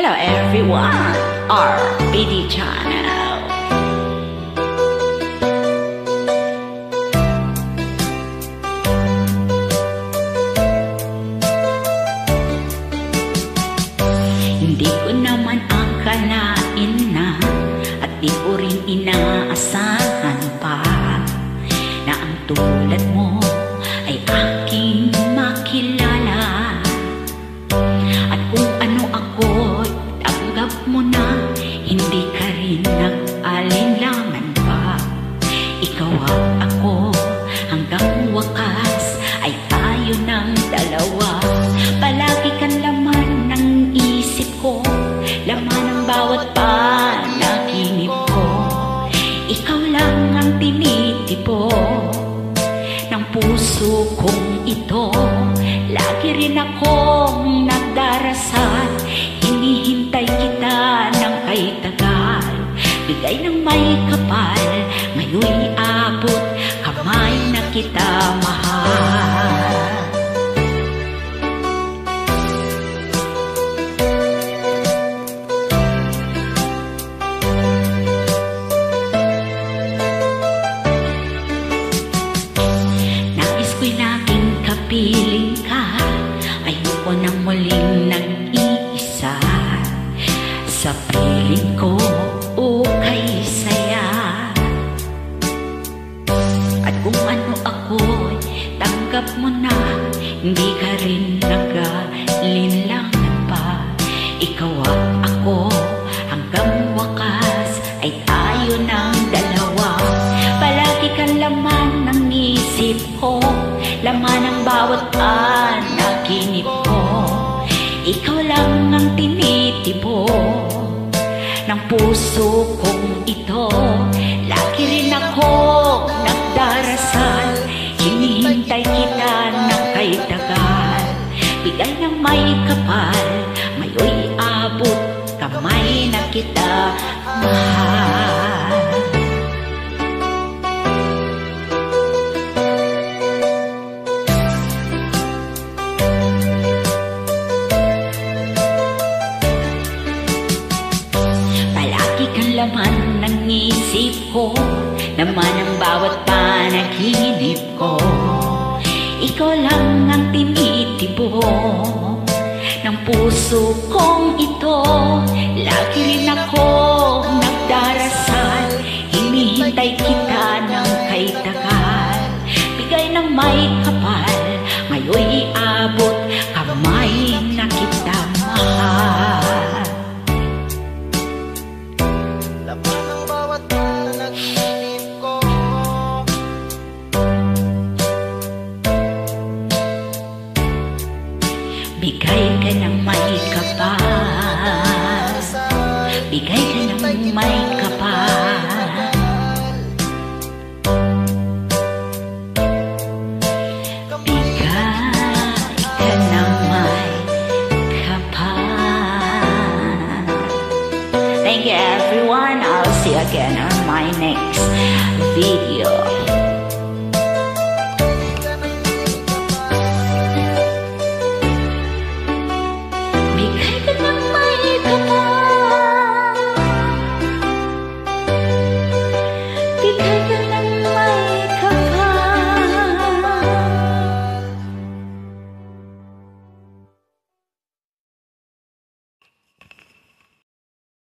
Hello everyone, our PD channel. Hindi ko naman akalain na at di ko rin inaasahan pa na ang tulad mo ay aking makilala. At kung ano ako'y tanggap mo na, hindi ka rin nag-alinlangan pa. Ikaw at ako hanggang wakas ay tayo ng dalawa. Palagi kang laman ng isip ko, laman ng bawat panaginip ko. Ikaw lang ang tinitipo ng puso kong ito. Lagi rin akong nagdarasal, hinihintay kita ng kay tagal. Bigay ng may kapal, ngayon'y abot kamay na kita mahal. Nais ko'y laging kapiling ka, ayoko nang muling nag-iisa. Sa piling ko, okay saya. At kung ano ako'y tanggap mo na, hindi ka rin nag-alinlangan pa. Ikaw at ako hanggang wakas ay tayo ng dalawa. Palagi kang laman ng isip ko, laman ng bawat panaginip ko. Ikaw lang ang tinitibo ng puso kong ito. Lagi rin ako nagdarasal, hinihintay kita ng kay tagal. Bigay ng may kapal, ngayon'y abot kamay na kita mahal. Laman ng isip ko, naman ang bawat panaginip ko. Ikaw lang ang tinitibo ng puso kong ito. Lagi rin ako nagdarasal, hinihintay kita ng kay tagal. Bigay ng may kapal, ngayon'y abot kamay na kita mahal. Laman ng bawat panaginip ko. Bigay ka ng may kapal, bigay ka ng may kapal. Bigay ka ng may kapal. Thank you everyone. I'll see you again on my next video.